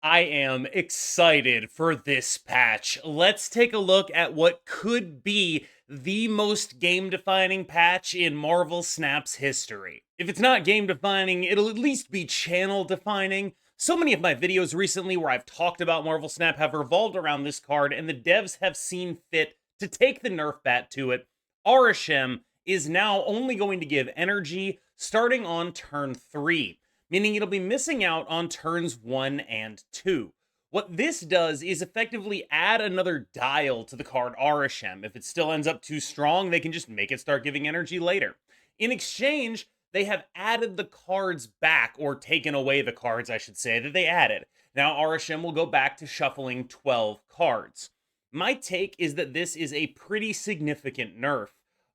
I am excited for this patch. Let's take a look at what could be the most game-defining patch in Marvel Snap's history. If it's not game-defining, it'll at least be channel-defining. So many of my videos recently where I've talked about Marvel Snap have revolved around this card, and the devs have seen fit to take the nerf bat to it. Arishem is now only going to give energy starting on turn 3. Meaning it'll be missing out on turns 1 and 2. What this does is effectively add another dial to the card Arishem. If it still ends up too strong, they can just make it start giving energy later. In exchange, they have added the cards back, or taken away the cards, I should say, that they added. Now Arishem will go back to shuffling 12 cards. My take is that this is a pretty significant nerf.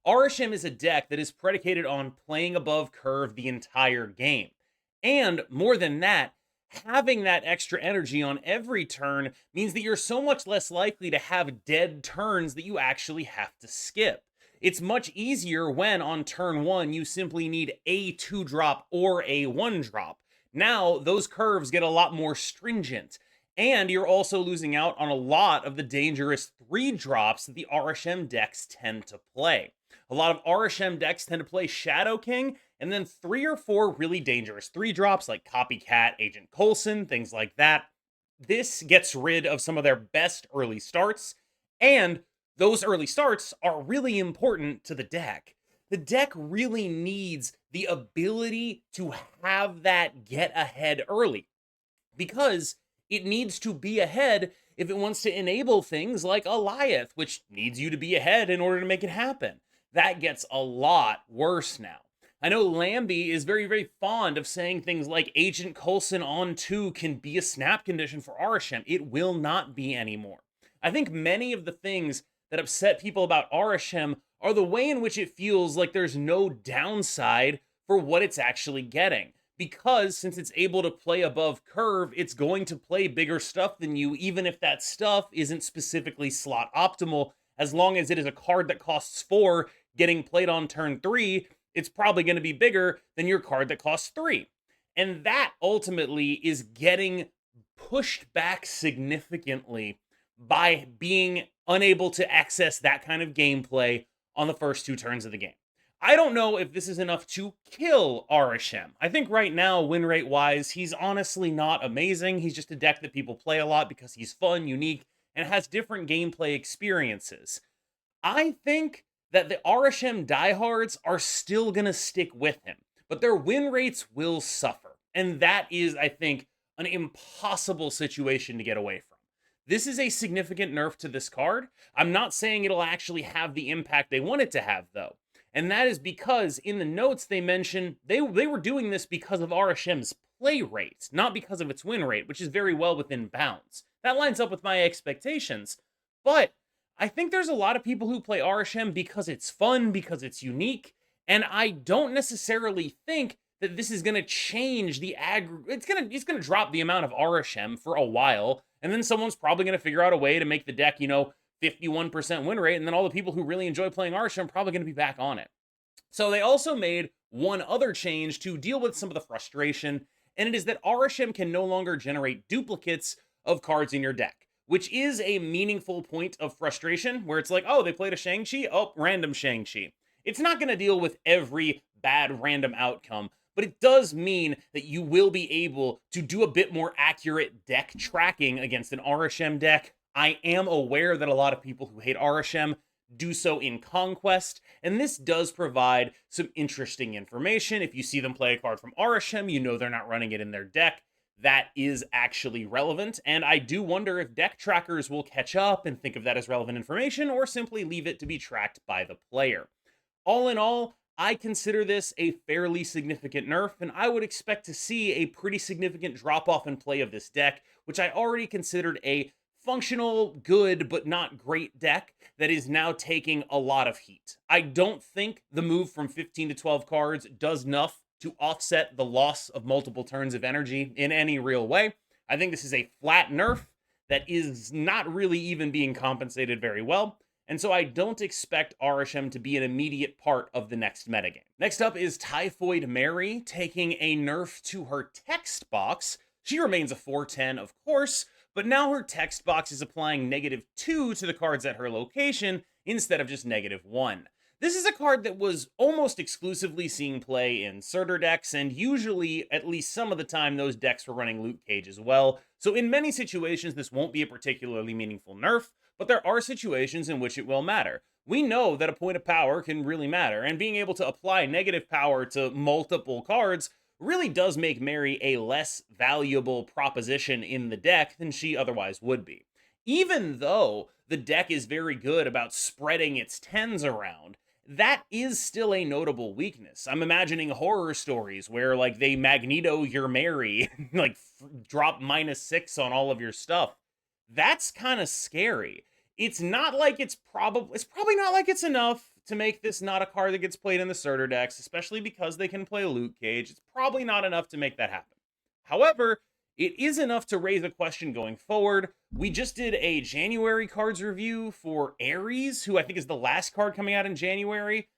Arishem is a deck that is predicated on playing above curve the entire game. And more than that, having that extra energy on every turn means that you're so much less likely to have dead turns that you actually have to skip. It's much easier when on turn 1 you simply need a 2-drop or a 1-drop. Now those curves get a lot more stringent, and you're also losing out on a lot of the dangerous 3-drops that the Arishem decks tend to play. A lot of Arishem decks tend to play Shadow King, and then 3 or 4 really dangerous 3-drops like Copycat, Agent Coulson, things like that. This gets rid of some of their best early starts, and those early starts are really important to the deck. The deck really needs the ability to have that get ahead early, because it needs to be ahead if it wants to enable things like Alioth, which needs you to be ahead in order to make it happen. That gets a lot worse now. I know Lambie is very, very fond of saying things like Agent Coulson on 2 can be a snap condition for Arishem. It will not be anymore. I think many of the things that upset people about Arishem are the way in which it feels like there's no downside for what it's actually getting. Because since it's able to play above curve, it's going to play bigger stuff than you, even if that stuff isn't specifically slot optimal. As long as it is a card that costs 4 getting played on turn 3, it's probably going to be bigger than your card that costs 3. And that ultimately is getting pushed back significantly by being unable to access that kind of gameplay on the first 2 turns of the game. I don't know if this is enough to kill Arishem. I think right now, win rate wise, he's honestly not amazing. He's just a deck that people play a lot because he's fun, unique, and has different gameplay experiences. I think that the Arishem diehards are still going to stick with him, but their win rates will suffer. And that is, I think, an impossible situation to get away from. This is a significant nerf to this card. I'm not saying it'll actually have the impact they want it to have, though. And that is because in the notes they mention they were doing this because of Arishem's play rate, not because of its win rate, which is very well within bounds. That lines up with my expectations. But I think there's a lot of people who play Arishem because it's fun, because it's unique, and I don't necessarily think that this is going to change the it's going to drop the amount of Arishem for a while, and then someone's probably going to figure out a way to make the deck, 51% win rate, and then all the people who really enjoy playing Arishem are probably going to be back on it. So they also made one other change to deal with some of the frustration, and it is that Arishem can no longer generate duplicates of cards in your deck, which is a meaningful point of frustration, where it's like, oh, they played a Shang-Chi? Oh, random Shang-Chi. It's not going to deal with every bad random outcome, but it does mean that you will be able to do a bit more accurate deck tracking against an Arishem deck. I am aware that a lot of people who hate Arishem do so in Conquest, and this does provide some interesting information. If you see them play a card from Arishem, you know they're not running it in their deck. That is actually relevant, and I do wonder if deck trackers will catch up and think of that as relevant information, or simply leave it to be tracked by the player. All in all, I consider this a fairly significant nerf, and I would expect to see a pretty significant drop-off in play of this deck, which I already considered a functional, good, but not great deck that is now taking a lot of heat. I don't think the move from 15 to 12 cards does enough to offset the loss of multiple turns of energy in any real way. I think this is a flat nerf that is not really even being compensated very well, and so I don't expect Arishem to be an immediate part of the next metagame. Next up is Typhoid Mary taking a nerf to her text box, She remains a 4/10, of course, but now her text box is applying -2 to the cards at her location instead of just -1. This is a card that was almost exclusively seeing play in Surtur decks, and usually, at least some of the time, those decks were running Luke Cage as well. So in many situations, this won't be a particularly meaningful nerf, but there are situations in which it will matter. We know that a point of power can really matter, and being able to apply negative power to multiple cards really does make Mary a less valuable proposition in the deck than she otherwise would be. Even though the deck is very good about spreading its tens around, that is still a notable weakness. I'm imagining horror stories where like they Magneto your Mary, like drop -6 on all of your stuff. That's kind of scary. It's not like it's probably not like it's enough to make this not a card that gets played in the Surtur decks, especially because they can play Luke Cage. It's probably not enough to make that happen. However, it is enough to raise a question going forward. We just did a January cards review for Ares, who I think is the last card coming out in January.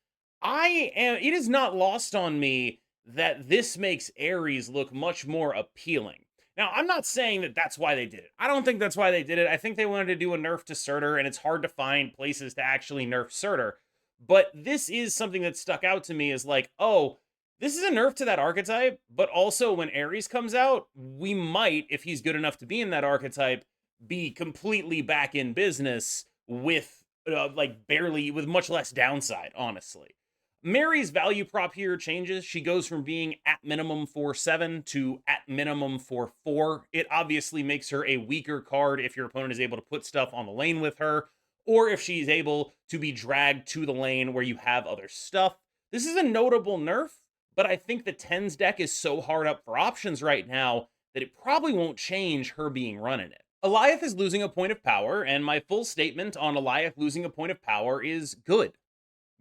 It is not lost on me that this makes Ares look much more appealing. Now, I'm not saying that that's why they did it. I don't think that's why they did it. I think they wanted to do a nerf to Surtur, and it's hard to find places to actually nerf Surtur. But this is something that stuck out to me as like, oh, this is a nerf to that archetype, but also when Ares comes out, we might, if he's good enough to be in that archetype, be completely back in business with with much less downside, honestly. Mary's value prop here changes. She goes from being at minimum 4/7 to at minimum 4/4. It obviously makes her a weaker card if your opponent is able to put stuff on the lane with her, or if she's able to be dragged to the lane where you have other stuff. This is a notable nerf, but I think the tens deck is so hard up for options right now that it probably won't change her being run in it. Alioth is losing a point of power, and my full statement on Alioth losing a point of power is good.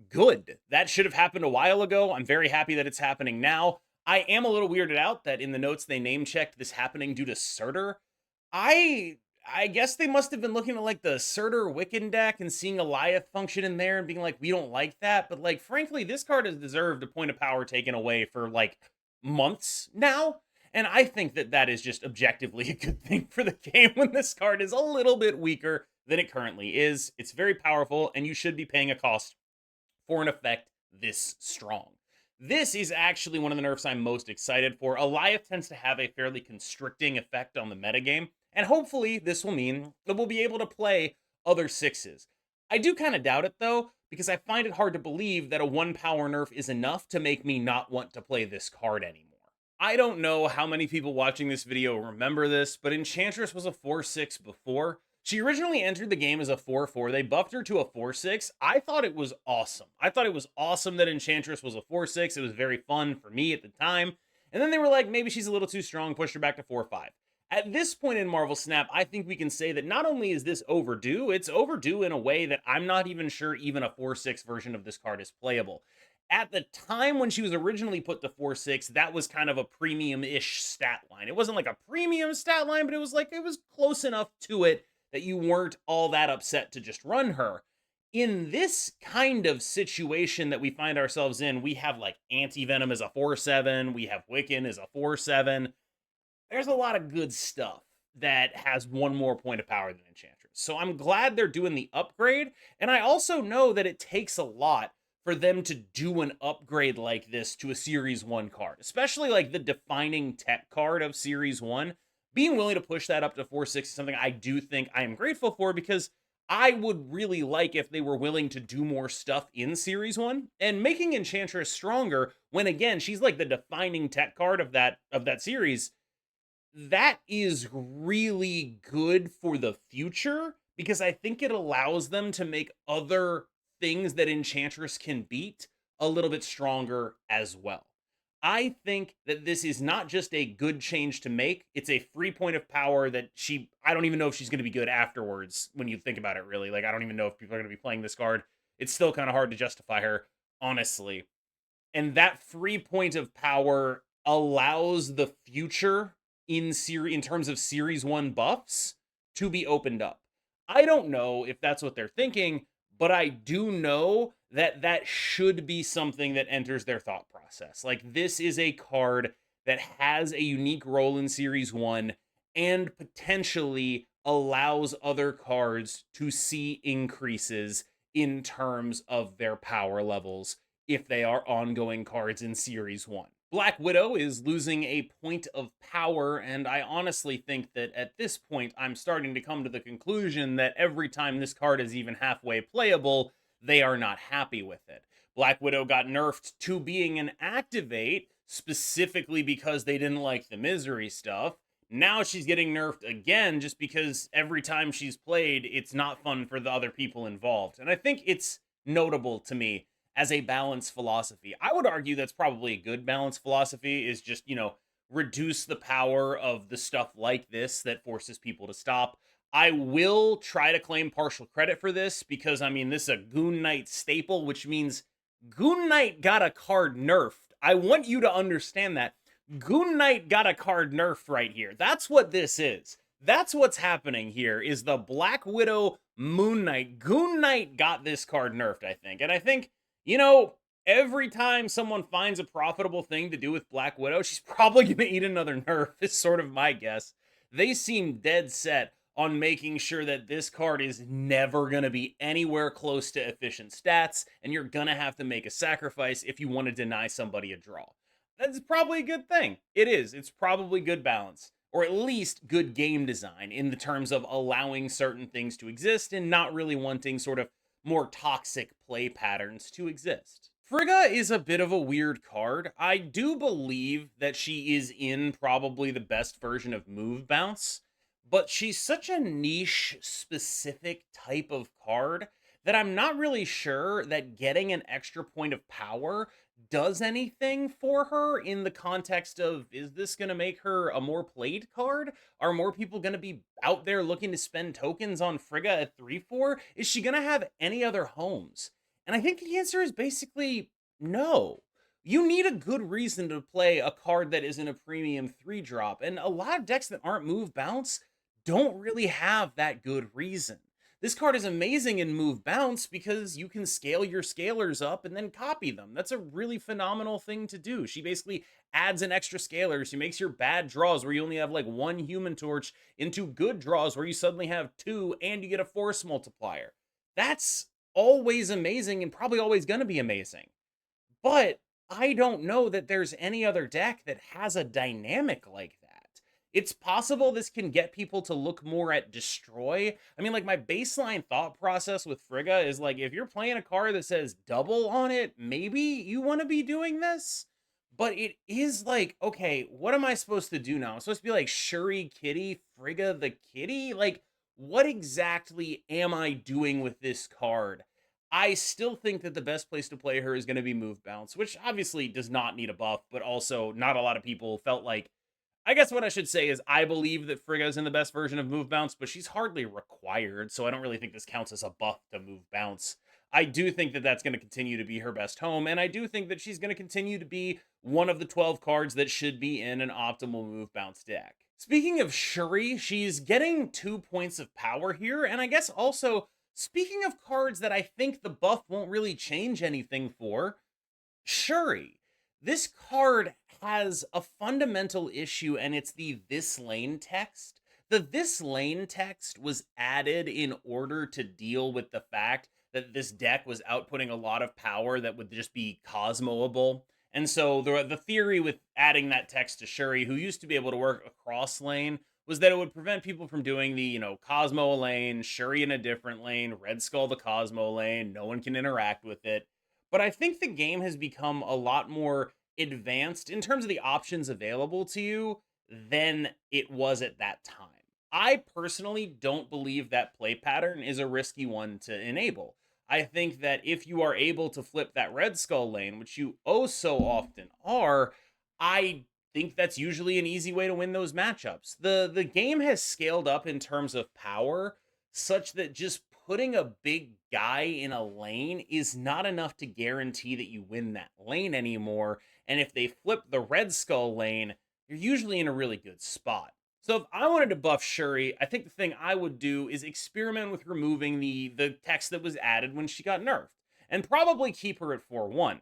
Good. That should have happened a while ago. I'm very happy that it's happening now. I am a little weirded out that in the notes they name checked this happening due to Surtur. I guess they must have been looking at like the Surtur Wiccan deck and seeing Alioth function in there and being like, we don't like that. But like, frankly, this card has deserved a point of power taken away for like months now. And I think that that is just objectively a good thing for the game when this card is a little bit weaker than it currently is. It's very powerful, and you should be paying a cost for an effect this strong. This is actually one of the nerfs I'm most excited for. Alioth tends to have a fairly constricting effect on the metagame, and hopefully this will mean that we'll be able to play other sixes. I do kind of doubt it though, because I find it hard to believe that a 1 power nerf is enough to make me not want to play this card anymore. I don't know how many people watching this video remember this, but Enchantress was a 4/6 before. She originally entered the game as a 4/4. They buffed her to a 4/6. I thought it was awesome. I thought it was awesome that Enchantress was a 4/6. It was very fun for me at the time. And then they were like, maybe she's a little too strong, pushed her back to 4/5. At this point in Marvel Snap, I think we can say that not only is this overdue, it's overdue in a way that I'm not even sure even a 4/6 version of this card is playable. At the time when she was originally put to 4/6, that was kind of a premium-ish stat line. It wasn't like a premium stat line, but it was close enough to it that you weren't all that upset to just run her. In this kind of situation that we find ourselves in, we have like Anti-Venom as a 4/7, we have Wiccan as a 4/7. There's a lot of good stuff that has one more point of power than Enchantress. So I'm glad they're doing the upgrade, and I also know that it takes a lot for them to do an upgrade like this to a Series 1 card, especially like the defining tech card of Series 1. Being willing to push that up to 4/6 is something I do think I am grateful for, because I would really like if they were willing to do more stuff in Series 1 and making Enchantress stronger when, again, she's like the defining tech card of that series. That is really good for the future, because I think it allows them to make other things that Enchantress can beat a little bit stronger as well. I think that this is not just a good change to make, it's a free point of power that I don't even know if she's going to be good afterwards when you think about it, really. Like, I don't even know if people are going to be playing this card. It's still kind of hard to justify her, honestly. And that free point of power allows the future in terms of Series 1 buffs to be opened up. I don't know if that's what they're thinking, but I do know that that should be something that enters their thought process. Like, this is a card that has a unique role in Series 1 and potentially allows other cards to see increases in terms of their power levels if they are ongoing cards in Series 1. Black Widow is losing a point of power, and I honestly think that at this point, I'm starting to come to the conclusion that every time this card is even halfway playable, they are not happy with it. Black Widow got nerfed to being an activate, specifically because they didn't like the misery stuff. Now she's getting nerfed again just because every time she's played, it's not fun for the other people involved. And I think it's notable to me as a balance philosophy. I would argue that's probably a good balance philosophy, is just, reduce the power of the stuff like this that forces people to stop. I will try to claim partial credit for this because, I mean, this is a Goon Knight staple, which means Goon Knight got a card nerfed. I want you to understand that. Goon Knight got a card nerfed right here. That's what this is. That's what's happening here, is the Black Widow Moon Knight. Goon Knight got this card nerfed, I think. And I think, every time someone finds a profitable thing to do with Black Widow, she's probably going to eat another nerf, is sort of my guess. They seem dead set on making sure that this card is never going to be anywhere close to efficient stats, and you're going to have to make a sacrifice if you want to deny somebody a draw. That's probably a good thing. It is. It's probably good balance, or at least good game design in the terms of allowing certain things to exist and not really wanting sort of more toxic play patterns to exist. Frigga is a bit of a weird card. I do believe that she is in probably the best version of Move Bounce, but she's such a niche specific type of card that I'm not really sure that getting an extra point of power does anything for her in the context of, is this going to make her a more played card? Are more people going to be out there looking to spend tokens on Frigga at 3-4? Is she going to have any other homes? And I think the answer is basically no. You need a good reason to play a card that isn't a premium 3-drop, and a lot of decks that aren't Move Bounce don't really have that good reason. This card is amazing in Move Bounce because you can scale your scalers up and then copy them. That's a really phenomenal thing to do. She basically adds an extra scaler. She makes your bad draws where you only have like one Human Torch into good draws where you suddenly have two and you get a force multiplier. That's always amazing and probably always going to be amazing. But I don't know that there's any other deck that has a dynamic like that. It's possible this can get people to look more at destroy. I mean, like, my baseline thought process with Frigga is like, if you're playing a card that says double on it, maybe you want to be doing this. But it is like, okay, what am I supposed to do now? I'm supposed to be like Shuri Kitty, Frigga the Kitty? Like, what exactly am I doing with this card? I still think that the best place to play her is going to be Move Bounce, which obviously does not need a buff, but also not a lot of people felt like, I guess what I should say is I believe that Frigga is in the best version of Move Bounce, but she's hardly required, so I don't really think this counts as a buff to Move Bounce. I do think that that's going to continue to be her best home, and I do think that she's going to continue to be one of the 12 cards that should be in an optimal Move Bounce deck. Speaking of Shuri, she's getting 2 points of power here, and I guess also, speaking of cards that I think the buff won't really change anything for, Shuri. This card has a fundamental issue, and it's the "this lane" text. The "this lane" text was added in order to deal with the fact that this deck was outputting a lot of power that would just be Cosmoable. And so the theory with adding that text to Shuri, who used to be able to work across lane, was that it would prevent people from doing the, Cosmo lane, Shuri in a different lane, Red Skull the Cosmo lane, no one can interact with it. But I think the game has become a lot more advanced in terms of the options available to you than it was at that time. I personally don't believe that play pattern is a risky one to enable. I think that if you are able to flip that Red Skull lane, which you oh so often are, I think that's usually an easy way to win those matchups. The game has scaled up in terms of power such that just putting a big guy in a lane is not enough to guarantee that you win that lane anymore. And if they flip the Red Skull lane, you're usually in a really good spot. So if I wanted to buff Shuri, I think the thing I would do is experiment with removing the text that was added when she got nerfed, and probably keep her at 4-1.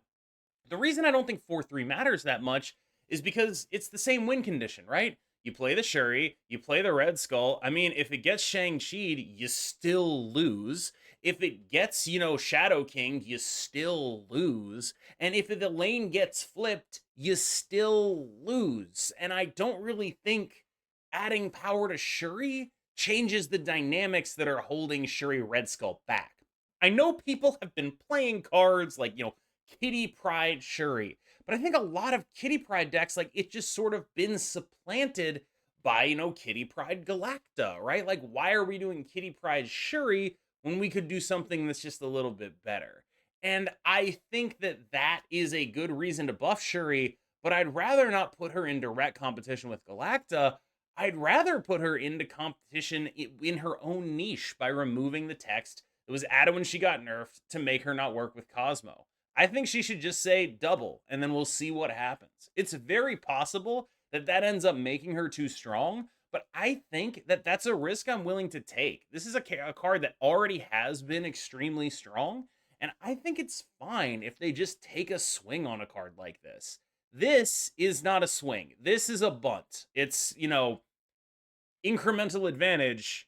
The reason I don't think 4-3 matters that much is because it's the same win condition, right? You play the Shuri, you play the Red Skull. I mean, if it gets Shang-Chi'd, you still lose. If it gets, Shadow King, you still lose. And if the lane gets flipped, you still lose. And I don't really think adding power to Shuri changes the dynamics that are holding Shuri Red Skull back. I know people have been playing cards like, Kitty Pryde Shuri, but I think a lot of Kitty Pryde decks, like, it just sort of been supplanted by, Kitty Pryde Galacta, right? Like, why are we doing Kitty Pryde Shuri when we could do something that's just a little bit better? And I think that that is a good reason to buff Shuri, but I'd rather not put her in direct competition with Galacta. I'd rather put her into competition in her own niche by removing the text that was added when she got nerfed to make her not work with Cosmo. I think she should just say double, and then we'll see what happens. It's very possible that that ends up making her too strong, but I think that that's a risk I'm willing to take. This is a card that already has been extremely strong, and I think it's fine if they just take a swing on a card like this. This is not a swing. This is a bunt. It's, incremental advantage,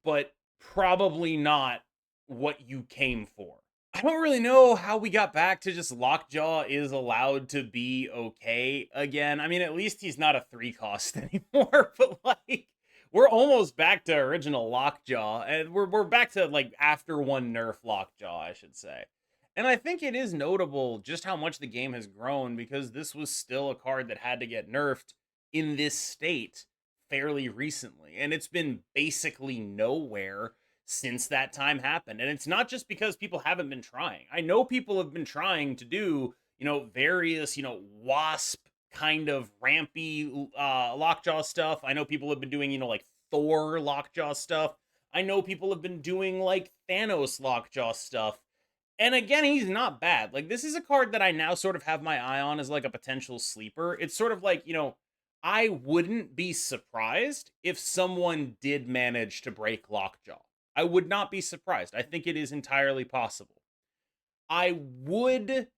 but probably not what you came for. I don't really know how we got back to just Lockjaw is allowed to be okay again. I mean, at least he's not a 3 cost anymore, but like we're almost back to original Lockjaw, and we're back to like after one nerf Lockjaw, I should say. And I think it is notable just how much the game has grown, because this was still a card that had to get nerfed in this state fairly recently, and it's been basically nowhere since that time happened. And it's not just because people haven't been trying. I know people have been trying to do, various, wasp kind of rampy Lockjaw stuff. I know people have been doing, like Thor Lockjaw stuff. I know people have been doing like Thanos Lockjaw stuff. And again, he's not bad. Like, this is a card that I now sort of have my eye on as like a potential sleeper. It's sort of like, I wouldn't be surprised if someone did manage to break Lockjaw. I would not be surprised. I think it is entirely possible. I would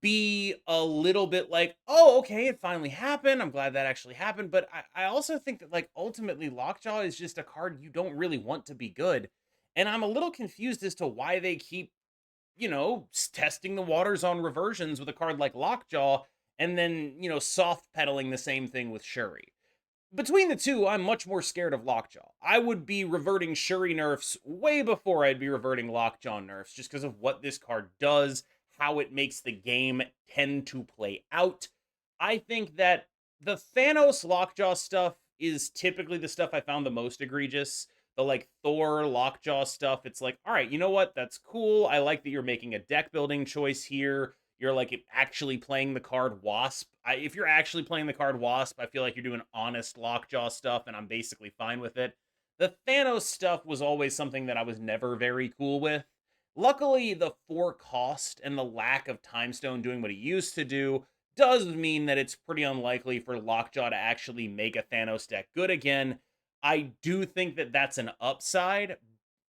be a little bit like, oh, okay, it finally happened. I'm glad that actually happened. But I also think that, like, ultimately, Lockjaw is just a card you don't really want to be good. And I'm a little confused as to why they keep, testing the waters on reversions with a card like Lockjaw and then, soft pedaling the same thing with Shuri. Between the two, I'm much more scared of Lockjaw. I would be reverting Shuri nerfs way before I'd be reverting Lockjaw nerfs, just because of what this card does, how it makes the game tend to play out. I think that the Thanos Lockjaw stuff is typically the stuff I found the most egregious. The like Thor Lockjaw stuff, it's like, all right, you know what? That's cool. I like that you're making a deck building choice here. You're like actually playing the card Wasp. If you're actually playing the card Wasp, I feel like you're doing honest Lockjaw stuff, and I'm basically fine with it. The Thanos stuff was always something that I was never very cool with. Luckily, the 4 cost and the lack of Timestone doing what he used to do does mean that it's pretty unlikely for Lockjaw to actually make a Thanos deck good again. I do think that that's an upside.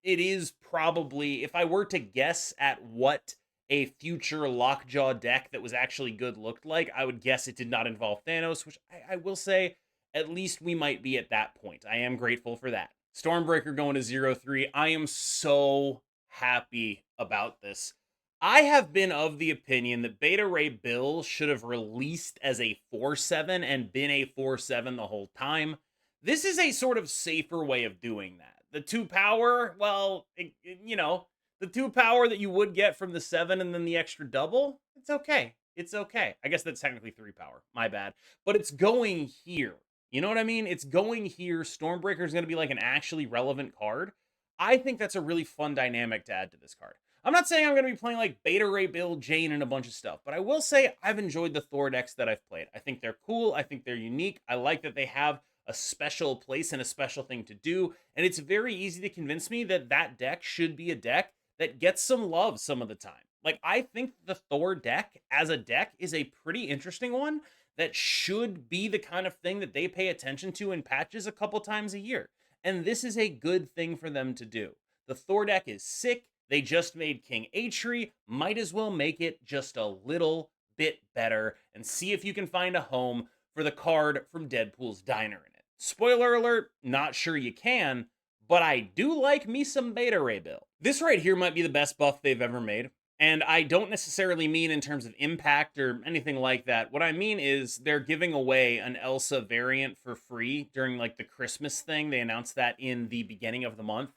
It is probably, if I were to guess at what a future Lockjaw deck that was actually good looked like, I would guess it did not involve Thanos, which I will say, at least we might be at that point. I am grateful for that. Stormbreaker going to 0-3. I am so happy about this. I have been of the opinion that Beta Ray Bill should have released as a 4-7 and been a 4-7 the whole time. This is a sort of safer way of doing that. The 2 power, well, the 2 power that you would get from the 7 and then the extra double, it's okay. It's okay. I guess that's technically 3 power. My bad. But it's going here. You know what I mean? It's going here. Stormbreaker is going to be like an actually relevant card. I think that's a really fun dynamic to add to this card. I'm not saying I'm going to be playing like Beta Ray Bill, Jane, and a bunch of stuff, but I will say I've enjoyed the Thor decks that I've played. I think they're cool. I think they're unique. I like that they have a special place and a special thing to do, and it's very easy to convince me that that deck should be a deck that gets some love some of the time. Like, I think the Thor deck as a deck is a pretty interesting one that should be the kind of thing that they pay attention to in patches a couple times a year. And this is a good thing for them to do. The Thor deck is sick. They just made King Atri. Might as well make it just a little bit better and see if you can find a home for the card from Deadpool's Diner in it. Spoiler alert, not sure you can, but I do like me some beta Ray Bill. This right here might be the best buff they've ever made. And I don't necessarily mean in terms of impact or anything like that. What I mean is they're giving away an Elsa variant for free during like the Christmas thing. They announced that in the beginning of the month.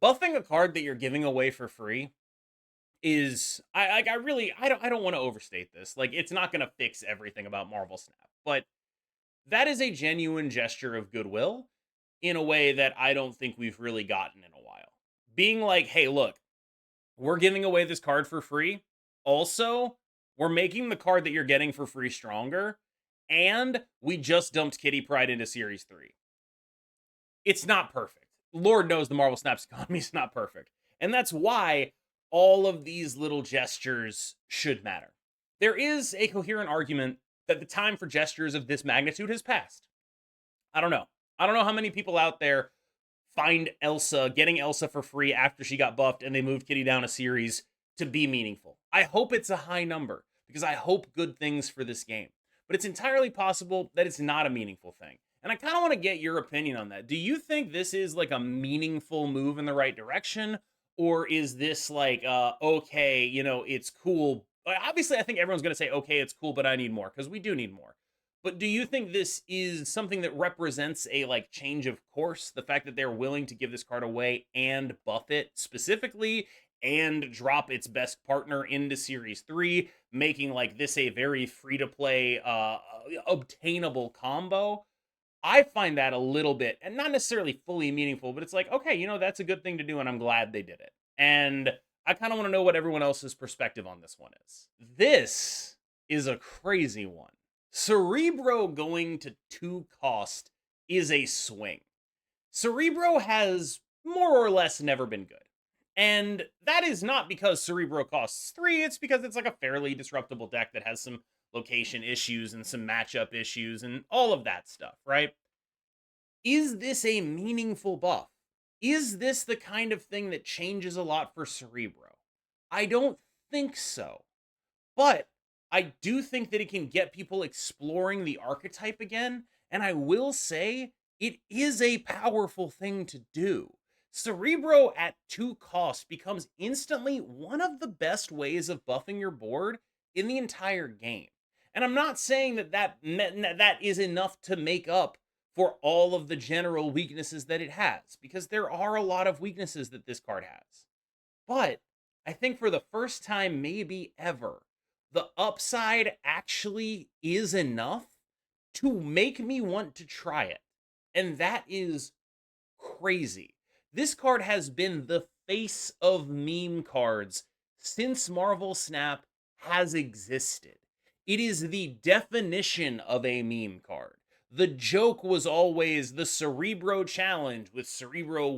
Buffing a card that you're giving away for free is I don't want to overstate this. Like, it's not going to fix everything about Marvel Snap, but that is a genuine gesture of goodwill in a way that I don't think we've really gotten in a while. Being like, hey, look, we're giving away this card for free. Also, we're making the card that you're getting for free stronger. And we just dumped Kitty Pryde into Series 3. It's not perfect. Lord knows the Marvel Snaps economy is not perfect. And that's why all of these little gestures should matter. There is a coherent argument that the time for gestures of this magnitude has passed. I don't know. I don't know how many people out there find getting Elsa for free after she got buffed and they moved Kitty down a series to be meaningful. I hope it's a high number because I hope good things for this game. But it's entirely possible that it's not a meaningful thing. And I kind of want to get your opinion on that. Do you think this is like a meaningful move in the right direction? Or is this like, okay, it's cool. Obviously, I think everyone's going to say, okay, it's cool, but I need more, because we do need more. But do you think this is something that represents a like change of course? The fact that they're willing to give this card away and buff it specifically and drop its best partner into Series 3, making like this a very free-to-play, obtainable combo? I find that a little bit, and not necessarily fully meaningful, but it's like, okay, that's a good thing to do, and I'm glad they did it. And I kind of want to know what everyone else's perspective on this one is. This is a crazy one. Cerebro going to 2 cost is a swing. Cerebro has more or less never been good. And that is not because Cerebro costs 3, it's because it's like a fairly disruptible deck that has some location issues and some matchup issues and all of that stuff, right? Is this a meaningful buff? Is this the kind of thing that changes a lot for Cerebro? I don't think so. But I do think that it can get people exploring the archetype again, and I will say it is a powerful thing to do. Cerebro at 2 costs becomes instantly one of the best ways of buffing your board in the entire game. And I'm not saying that is enough to make up for all of the general weaknesses that it has, because there are a lot of weaknesses that this card has. But I think for the first time, maybe ever, the upside actually is enough to make me want to try it. And that is crazy. This card has been the face of meme cards since Marvel Snap has existed. It is the definition of a meme card. The joke was always the Cerebro challenge with Cerebro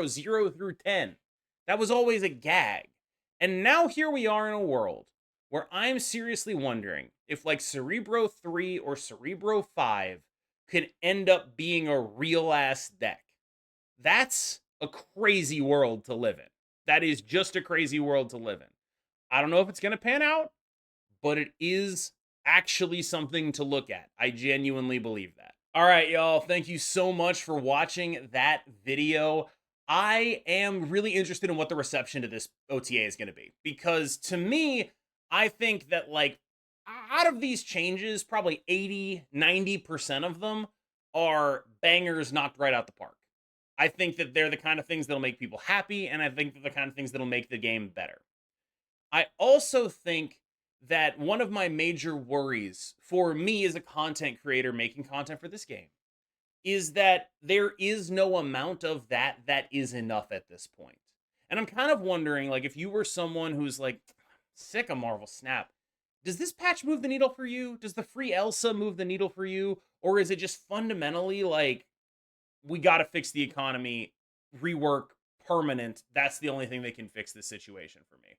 0 through 10. That was always a gag. And now here we are in a world where I'm seriously wondering if like Cerebro 3 or Cerebro 5 could end up being a real ass deck. That's a crazy world to live in. That is just a crazy world to live in. I don't know if it's going to pan out, but it is actually something to look at. I genuinely believe that. All right, y'all. Thank you so much for watching that video. I am really interested in what the reception to this OTA is going to be, because to me, I think that like out of these changes, probably 80-90% of them are bangers knocked right out the park. I think that they're the kind of things that'll make people happy, and I think they're the kind of things that'll make the game better. I also think that one of my major worries for me as a content creator making content for this game is that there is no amount of that is enough at this point. And I'm kind of wondering, like, if you were someone who's like sick of Marvel Snap, does this patch move the needle for you? Does the free Elsa move the needle for you? Or is it just fundamentally like, we got to fix the economy, rework, permanent? That's the only thing that can fix this situation for me.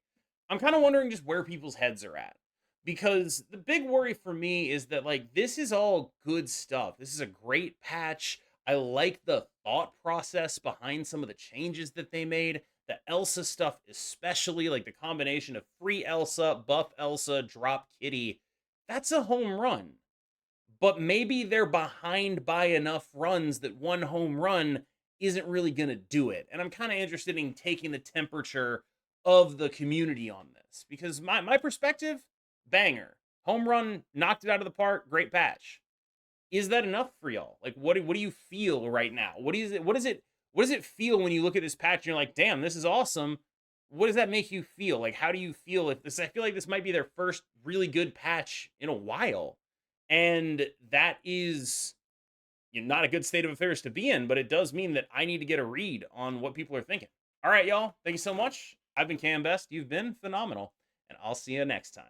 I'm kind of wondering just where people's heads are at. Because the big worry for me is that, like, this is all good stuff. This is a great patch. I like the thought process behind some of the changes that they made. The Elsa stuff, especially like the combination of free Elsa, buff Elsa, drop Kitty, that's a home run. But maybe they're behind by enough runs that one home run isn't really going to do it. And I'm kind of interested in taking the temperature of the community on this because my perspective, banger. Home run, knocked it out of the park, great patch. Is that enough for y'all? Like, what do you feel right now? What does it feel when you look at this patch and you're like, damn, this is awesome? What does that make you feel? Like, how do you feel if this? I feel like this might be their first really good patch in a while, and that is, not a good state of affairs to be in. But it does mean that I need to get a read on what people are thinking. All right, y'all. Thank you so much. I've been Cam Best. You've been phenomenal, and I'll see you next time.